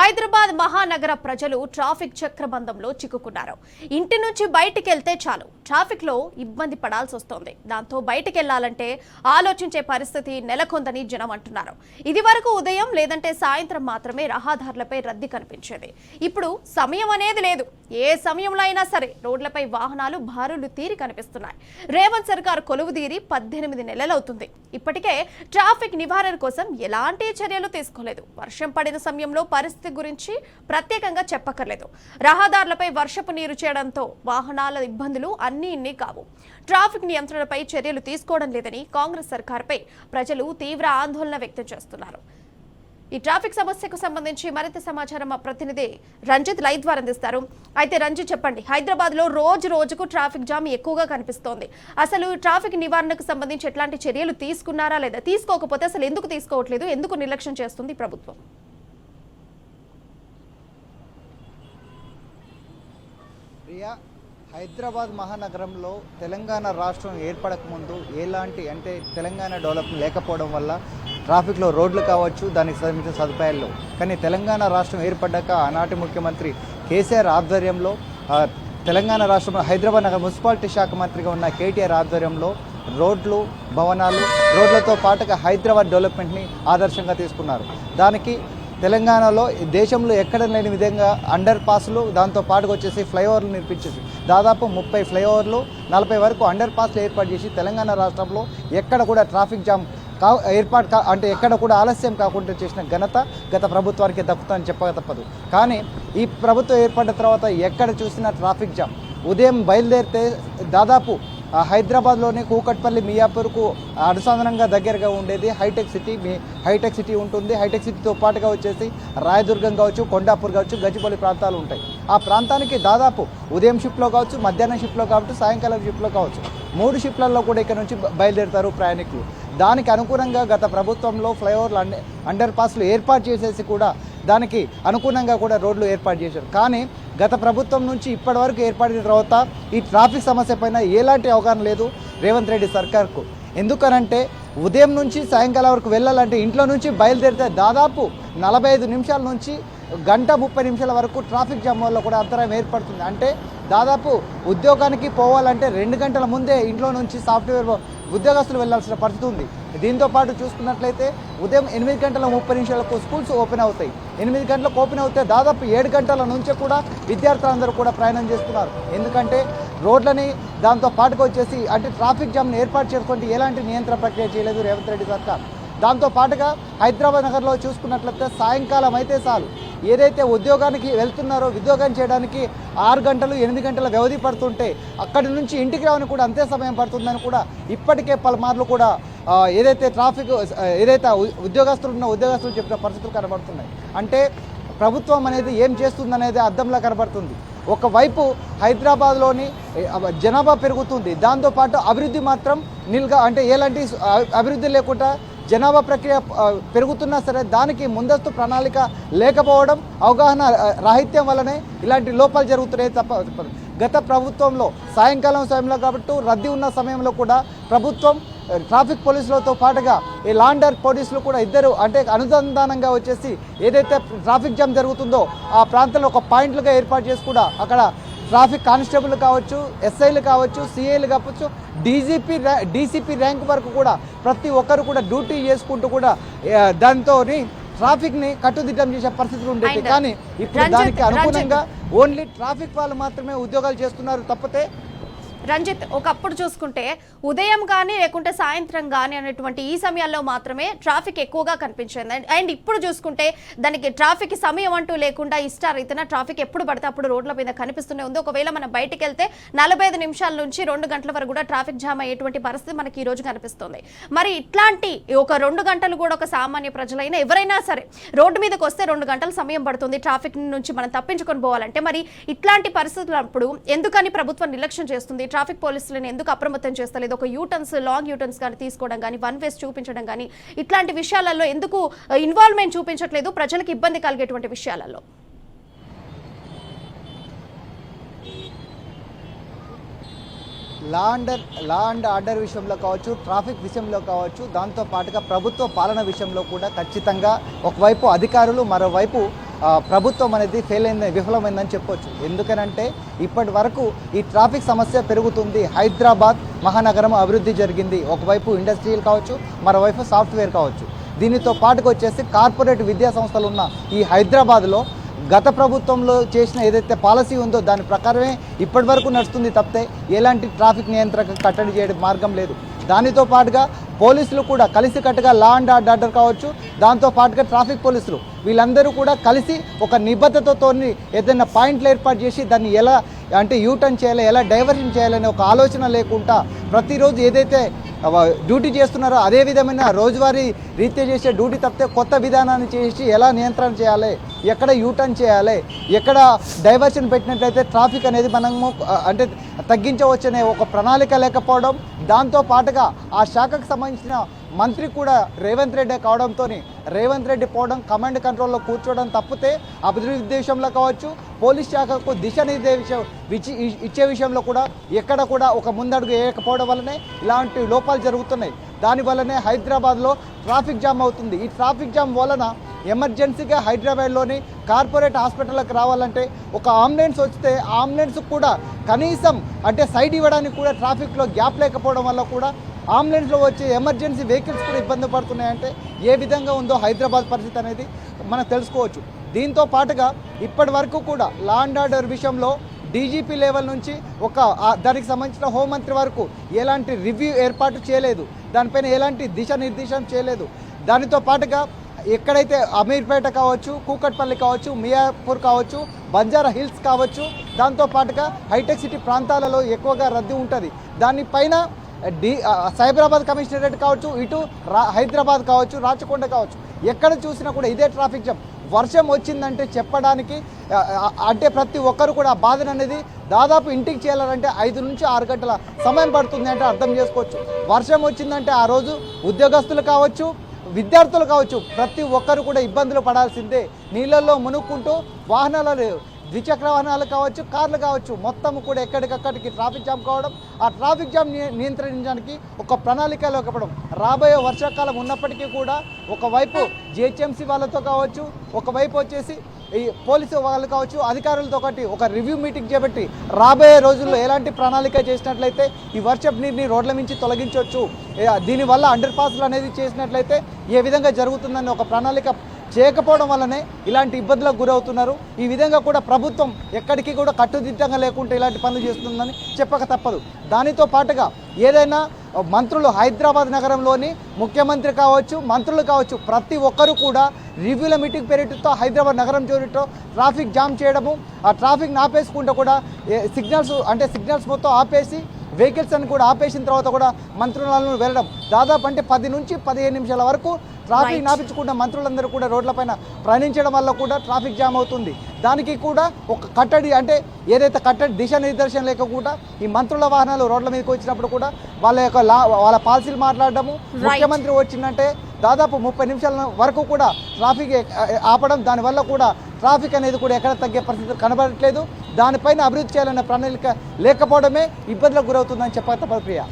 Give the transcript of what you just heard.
హైదరాబాద్ మహానగర ప్రజలు ట్రాఫిక్ చక్రబంధంలో చిక్కుకున్నారు. ఇంటి నుంచి బయటికి వెళ్తే చాలు ట్రాఫిక్ లో ఇబ్బంది పడాల్సి వస్తోంది. దాంతో బయటికి వెళ్లాలంటే ఆలోచించే పరిస్థితి నెలకొందని జనం అంటున్నారు. ఇది వరకు ఉదయం లేదంటే సాయంత్రం మాత్రమే రహదారులపై రద్దీ కనిపించేది. ఇప్పుడు సమయం అనేది లేదు. ఏ సమయంలో అయినా సరే రోడ్లపై వాహనాలు బారులు తీరి కనిపిస్తున్నాయి. రేవంత్ సర్కార్ కొలువుదీరి 18 నెలలవుతుంది. ఇప్పటికే ట్రాఫిక్ నివారణ కోసం ఎలాంటి చర్యలు తీసుకోలేదు. వర్షం పడిన సమయంలో పరిస్థితి గురించి ప్రత్యేకంగా చెప్పక్కర్లేదు. రహదారులపై వర్షపు నీరు చేయడంతో వాహనాల ఇబ్బందులు అన్నీ ఇన్ని కావు. ట్రాఫిక్ నియంత్రణపై చర్యలు తీసుకోవడం లేదని కాంగ్రెస్ సర్కార్పై ప్రజలు తీవ్ర ఆందోళన వ్యక్తం చేస్తున్నారు. ఈ ట్రాఫిక్ సమస్యకు సంబంధించి మరింత సమాచారం మా ప్రతినిధి రంజిత్ లైవ్ ద్వారా అందిస్తారు. అయితే రంజిత్, చెప్పండి, హైదరాబాద్ లో రోజుకు ట్రాఫిక్ జామ్ ఎక్కువగా కనిపిస్తోంది. అసలు ట్రాఫిక్ నివారణకు సంబంధించి ఎట్లాంటి చర్యలు తీసుకున్నారా లేదా, తీసుకోకపోతే అసలు ఎందుకు తీసుకోవట్లేదు, ఎందుకు నిర్లక్ష్యం చేస్తుంది ప్రభుత్వం? ప్రియా, హైదరాబాద్ మహానగరంలో తెలంగాణ రాష్ట్రం ఏర్పడక ముందు ఎలాంటి తెలంగాణ డెవలప్మెంట్ లేకపోవడం వల్ల ట్రాఫిక్లో రోడ్లు కావచ్చు, దానికి సంబంధించిన సదుపాయాలు. కానీ తెలంగాణ రాష్ట్రం ఏర్పడ్డాక ఆనాటి ముఖ్యమంత్రి కేసీఆర్ ఆధ్వర్యంలో తెలంగాణ రాష్ట్రంలో హైదరాబాద్ నగర మున్సిపాలిటీ శాఖ మంత్రిగా ఉన్న కేటీఆర్ ఆధ్వర్యంలో రోడ్లు, భవనాలు, రోడ్లతో పాటుగా హైదరాబాద్ డెవలప్మెంట్ని ఆదర్శంగా తీసుకున్నారు. దానికి తెలంగాణలో దేశంలో ఎక్కడ లేని విధంగా అండర్ పాస్లు, దాంతో పాటుగా వచ్చేసి ఫ్లైఓవర్లు నిర్మించేసి దాదాపు 30 ఫ్లైఓవర్లు, 40 వరకు అండర్ పాస్లు ఏర్పాటు చేసి తెలంగాణ రాష్ట్రంలో ఎక్కడ కూడా ట్రాఫిక్ జామ్ ఎక్కడ కూడా ఆలస్యం కాకుండా చేసిన ఘనత గత ప్రభుత్వానికి దక్కుతుందని చెప్పక తప్పదు. కానీ ఈ ప్రభుత్వం ఏర్పడిన తర్వాత ఎక్కడ చూసినా ట్రాఫిక్ జామ్. ఉదయం బయలుదేరితే దాదాపు హైదరాబాద్లోని కూకట్పల్లి, మియాపూర్కు అనుసంధానంగా దగ్గరగా ఉండేది హైటెక్ సిటీ ఉంటుంది. హైటెక్ సిటీతో పాటుగా వచ్చేసి రాయదుర్గం కావచ్చు, కొండాపూర్ కావచ్చు, గచ్చిపల్లి ప్రాంతాలు ఉంటాయి. ఆ ప్రాంతానికి దాదాపు ఉదయం షిఫ్ట్లో కావచ్చు, మధ్యాహ్నం షిఫ్ట్లో కావచ్చు, సాయంకాలం షిఫ్ట్లో కావచ్చు, 3 షిఫ్ట్లలో కూడా ఇక్కడ నుంచి బయలుదేరుతారు ప్రయాణికులు. దానికి అనుగుణంగా గత ప్రభుత్వంలో ఫ్లైఓవర్లు, అండర్ పాస్లు ఏర్పాటు చేసేసి కూడా దానికి అనుగుణంగా కూడా రోడ్లు ఏర్పాటు చేశారు. కానీ గత ప్రభుత్వం నుంచి ఇప్పటి వరకు ఏర్పడిన తర్వాత ఈ ట్రాఫిక్ సమస్య పైన ఎలాంటి అవగాహన లేదు రేవంత్ రెడ్డి సర్కార్కు. ఎందుకనంటే ఉదయం నుంచి సాయంకాలం వరకు వెళ్ళాలంటే ఇంట్లో నుంచి బయలుదేరితే దాదాపు 45 నిమిషాల నుంచి 1:30 నిమిషాల వరకు ట్రాఫిక్ జామ్ వల్ల కూడా అంతరాయం ఏర్పడుతుంది. అంటే దాదాపు ఉద్యోగానికి పోవాలంటే 2 గంటల ముందే ఇంట్లో నుంచి సాఫ్ట్వేర్ ఉద్యోగస్తులు వెళ్లాల్సిన పరిస్థితి ఉంది. దీంతో పాటు చూసుకున్నట్లయితే ఉదయం 8:30 స్కూల్స్ ఓపెన్ అవుతాయి. 8 గంటలకు ఓపెన్ అవుతే దాదాపు 7 గంటల నుంచే కూడా విద్యార్థులందరూ కూడా ప్రయాణం చేస్తున్నారు. ఎందుకంటే రోడ్లని దాంతో పాటుగా వచ్చేసి ట్రాఫిక్ జామ్ని ఏర్పాటు చేసుకుంటే ఎలాంటి నియంత్రణ ప్రక్రియ చేయలేదు రేవంత్ రెడ్డి సర్కార్. దాంతో పాటుగా హైదరాబాద్ నగర్లో చూసుకున్నట్లయితే సాయంకాలం అయితే చాలు, ఏదైతే ఉద్యోగానికి వెళ్తున్నారో ఉద్యోగం చేయడానికి 6 గంటలు 8 గంటల వ్యవధి పడుతుంటే అక్కడి నుంచి ఇంటికి రావడానికి కూడా అంతే సమయం పడుతుందని కూడా ఇప్పటికే పలుమార్లు కూడా ఏదైతే ఉద్యోగస్తులు చెప్పిన పరిస్థితులు కనబడుతున్నాయి. అంటే ప్రభుత్వం అనేది ఏం చేస్తుందనేది అద్దంలా కనబడుతుంది. ఒకవైపు హైదరాబాద్లోని జనాభా పెరుగుతుంది, దాంతోపాటు అభివృద్ధి మాత్రం ఎలాంటి అభివృద్ధి లేకుండా జనాభా ప్రక్రియ పెరుగుతున్నా సరే దానికి ముందస్తు ప్రణాళిక లేకపోవడం, అవగాహన రాహిత్యం వల్లనే ఇలాంటి లోపాలు జరుగుతున్నాయి తప్ప గత ప్రభుత్వంలో సాయంకాలం సమయంలో కాబట్టి రద్దీ ఉన్న సమయంలో కూడా ప్రభుత్వం ట్రాఫిక్ పోలీసులతో పాటుగా ఈ లా అండ్ ఆర్డర్ పోలీసులు కూడా ఇద్దరు అనుసంధానంగా వచ్చేసి ఏదైతే ట్రాఫిక్ జామ్ జరుగుతుందో ఆ ప్రాంతంలో ఒక పాయింట్లుగా ఏర్పాటు చేసి కూడా అక్కడ ట్రాఫిక్ కానిస్టేబుల్ కావచ్చు, ఎస్ఐలు కావచ్చు, సిఐలు కావచ్చు, డీసీపీ ర్యాంక్ వరకు కూడా ప్రతి ఒక్కరు కూడా డ్యూటీ చేసుకుంటూ కూడా దాంతో ట్రాఫిక్ని కట్టుదిట్టం చేసే పరిస్థితులు ఉండేవి. కానీ ఇప్పుడు దానికి అనుగుణంగా ఓన్లీ ట్రాఫిక్ వాళ్ళు మాత్రమే ఉద్యోగాలు చేస్తున్నారు తప్పితే. రంజిత్, ఒకప్పుడు చూసుకుంటే ఉదయం కానీ లేకుంటే సాయంత్రం కానీ అనేటువంటి ఈ సమయాల్లో మాత్రమే ట్రాఫిక్ ఎక్కువగా కనిపించింది. అండ్ ఇప్పుడు చూసుకుంటే దానికి ట్రాఫిక్ సమయం అంటూ లేకుండా ఇష్టారీతన ట్రాఫిక్ ఎప్పుడు పడితే అప్పుడు రోడ్ల మీద కనిపిస్తూనే ఉంది. ఒకవేళ మనం బయటికి వెళ్తే 45 నిమిషాల నుంచి 2 గంటల వరకు కూడా ట్రాఫిక్ జామ్ అయ్యేటువంటి పరిస్థితి మనకి ఈ రోజు కనిపిస్తుంది. మరి ఇట్లాంటి ఒక 2 గంటలు కూడా ఒక సామాన్య ప్రజలైనా ఎవరైనా సరే రోడ్డు మీదకి వస్తే 2 గంటల సమయం పడుతుంది ట్రాఫిక్ నుంచి మనం తప్పించుకొని పోవాలంటే. మరి ఇట్లాంటి పరిస్థితులప్పుడు ఎందుకని ప్రభుత్వం నిర్లక్ష్యం చేస్తుంది? ట్రాఫిక్ పోలీసులను ఎందుకు అప్రమత్తం చేస్తలేదు? ఒక యూటర్న్స్, లాంగ్ యూటర్న్స్ కానీ తీసుకోవడం కానీ, 1 వేస్ చూపించడం కానీ ఇట్లాంటి విషయాలలో ఎందుకు ఇన్వాల్వ్మెంట్ చూపించట్లేదు ప్రజలకు ఇబ్బంది కలిగేటువంటి విషయాలలో? లా అండ్ ఆర్డర్ విషయంలో కావచ్చు, ట్రాఫిక్ విషయంలో కావచ్చు, దాంతో పాటుగా ప్రభుత్వ పాలన విషయంలో కూడా ఖచ్చితంగా ఒకవైపు అధికారులు, మరోవైపు ప్రభుత్వం అనేది విఫలమైందని చెప్పొచ్చు. ఎందుకనంటే ఇప్పటి వరకు ఈ ట్రాఫిక్ సమస్య పెరుగుతుంది. హైదరాబాద్ మహానగరం అభివృద్ధి జరిగింది. ఒకవైపు ఇండస్ట్రియల్ కావచ్చు, మరోవైపు సాఫ్ట్వేర్ కావచ్చు. దీనితో పాటుకు వచ్చేసి కార్పొరేట్ విద్యా సంస్థలు ఉన్న ఈ హైదరాబాద్లో గత ప్రభుత్వంలో చేసిన ఏదైతే పాలసీ ఉందో దాని ప్రకారమే ఇప్పటి వరకు నడుస్తుంది తప్పితే ఎలాంటి ట్రాఫిక్ నియంత్రణ కట్టడి చేయడం మార్గం లేదు. దానితో పాటుగా పోలీసులు కూడా కలిసికట్టుగా లా అండ్ ఆర్డర్ కావచ్చు, దాంతో పాటుగా ట్రాఫిక్ పోలీసులు వీళ్ళందరూ కూడా కలిసి ఒక నిబద్ధతతో ఏదైనా పాయింట్లు ఏర్పాటు చేసి దాన్ని ఎలా అంటే యూటర్న్ చేయాలి, ఎలా డైవర్షన్ చేయాలనే ఒక ఆలోచన లేకుండా ప్రతిరోజు ఏదైతే డ్యూటీ చేస్తున్నారో అదే విధమైన రోజువారీ రీత్యా చేసే డ్యూటీ తప్పితే కొత్త విధానాన్ని చేసి ఎలా నియంత్రణ చేయాలి, ఎక్కడ యూటర్న్ చేయాలి, ఎక్కడ డైవర్షన్ పెట్టినట్లయితే ట్రాఫిక్ అనేది మనము అంటే తగ్గించవచ్చనే ఒక ప్రణాళిక లేకపోవడం, దాంతో పాటుగా ఆ శాఖకు సంబంధించిన మంత్రి కూడా రేవంత్ రెడ్డి కావడంతో రేవంత్ రెడ్డి పోవడం, కమాండ్ కంట్రోల్లో కూర్చోవడం తప్పితే అభివృద్ధి విషయంలో కావచ్చు, పోలీస్ శాఖకు దిశానిర్దేశం ఇచ్చే విషయంలో కూడా ఎక్కడ కూడా ఒక ముందడుగు వేయకపోవడం వల్లనే ఇలాంటి లోపాలు జరుగుతున్నాయి. దానివల్లనే హైదరాబాద్లో ట్రాఫిక్ జామ్ అవుతుంది. ఈ ట్రాఫిక్ జామ్ వలన ఎమర్జెన్సీగా హైదరాబాద్లోని కార్పొరేట్ హాస్పిటల్కి రావాలంటే ఒక అంబులెన్స్ వస్తే ఆ అంబులెన్స్ కూడా కనీసం అంటే సైడ్ ఇవ్వడానికి కూడా ట్రాఫిక్లో గ్యాప్ లేకపోవడం వల్ల కూడా అంబులెన్స్లో వచ్చే ఎమర్జెన్సీ వెహికల్స్ కూడా ఇబ్బంది పడుతున్నాయంటే ఏ విధంగా ఉందో హైదరాబాద్ పరిస్థితి అనేది మనం తెలుసుకోవచ్చు. దీంతో పాటుగా ఇప్పటి వరకు కూడా లా అండ్ ఆర్డర్ విషయంలో డీజీపీ లెవెల్ నుంచి దానికి సంబంధించిన హోంమంత్రి వరకు ఎలాంటి రివ్యూ ఏర్పాటు చేయలేదు, దానిపైన ఎలాంటి దిశానిర్దేశం చేయలేదు. దానితో పాటుగా ఎక్కడైతే అమీర్పేట కావచ్చు, కూకట్పల్లి కావచ్చు, మియాపూర్ కావచ్చు, బంజారా హిల్స్ కావచ్చు, దాంతో పాటుగా హైటెక్ సిటీ ప్రాంతాలలో ఎక్కువగా రద్దీ ఉంటుంది. దానిపైన సైబరాబాద్ కమిషనరేట్ కావచ్చు, ఇటు హైదరాబాద్ కావచ్చు, రాచకొండ కావచ్చు, ఎక్కడ చూసినా కూడా ఇదే ట్రాఫిక్ జామ్. వర్షం వచ్చిందంటే చెప్పడానికి అంటే ప్రతి ఒక్కరు కూడా ఆ బాధను అనేది దాదాపు ఇంటికి చేయాలంటే 5 నుంచి 6 గంటల సమయం పడుతుంది అంటే అర్థం చేసుకోవచ్చు. వర్షం వచ్చిందంటే ఆ రోజు ఉద్యోగస్తులు కావచ్చు, విద్యార్థులు కావచ్చు, ప్రతి ఒక్కరు కూడా ఇబ్బందులు పడాల్సిందే. నీళ్ళల్లో మునుక్కుంటూ వాహనాలు ద్విచక్ర వాహనాలు కావచ్చు, కార్లు కావచ్చు, మొత్తం కూడా ఎక్కడికక్కడికి ట్రాఫిక్ జామ్ కావడం, ఆ ట్రాఫిక్ జామ్ నియంత్రించడానికి ఒక ప్రణాళిక లేకపోవడం. రాబోయే వర్షాకాలం ఉన్నప్పటికీ కూడా ఒకవైపు జిహెచ్ఎంసీ వాళ్ళతో కావచ్చు, ఒకవైపు వచ్చేసి ఈ పోలీసు వాళ్ళు కావచ్చు, అధికారులతో ఒక రివ్యూ మీటింగ్ చేపట్టి రాబోయే రోజుల్లో ఎలాంటి ప్రణాళిక చేసినట్లయితే ఈ వర్షపు నీరుని రోడ్ల నుంచి తొలగించవచ్చు, దీనివల్ల అండర్ పాస్లు అనేది చేసినట్లయితే ఏ విధంగా జరుగుతుందని ఒక ప్రణాళిక చేయకపోవడం వల్లనే ఇలాంటి ఇబ్బందులకు గురవుతున్నారు. ఈ విధంగా కూడా ప్రభుత్వం ఎక్కడికి కూడా కట్టుదిట్టంగా లేకుండా ఇలాంటి పనులు చేస్తుందని చెప్పక తప్పదు. దానితో పాటుగా ఏదైనా మంత్రులు హైదరాబాద్ నగరంలోని ముఖ్యమంత్రి కావచ్చు, మంత్రులు కావచ్చు, ప్రతి ఒక్కరూ కూడా రివ్యూల మీటింగ్ పేరుతో హైదరాబాద్ నగరం పేరుతో ట్రాఫిక్ జామ్ చేయడము, ఆ ట్రాఫిక్ని ఆపేసుకుంటూ కూడా సిగ్నల్స్ మొత్తం ఆపేసి వెహికల్స్ అని కూడా ఆపేసిన తర్వాత కూడా మంత్రులను వెళ్ళడం, దాదాపు అంటే 10 నుంచి 15 నిమిషాల వరకు ట్రాఫిక్ నాపించకుండా మంత్రులందరూ కూడా రోడ్లపైన ప్రయాణించడం వల్ల కూడా ట్రాఫిక్ జామ్ అవుతుంది. దానికి కూడా ఒక కట్టడి అంటే ఏదైతే కట్టడి దిశానిర్దేశం లేకుండా ఈ మంత్రుల వాహనాలు రోడ్ల మీదకి వచ్చినప్పుడు కూడా వాళ్ళ పాలసీలు మాట్లాడడము, ముఖ్యమంత్రి వచ్చిందంటే దాదాపు 30 నిమిషాల వరకు కూడా ట్రాఫిక్ ఆపడం, దానివల్ల కూడా ట్రాఫిక్ అనేది కూడా ఎక్కడ తగ్గే పరిస్థితి కనబడట్లేదు. దానిపైన అభివృద్ధి చేయాలనే ప్రణాళిక లేకపోవడమే ఇబ్బందులకు గురవుతుందని చెప్పక తప్పదు. ప్రియ.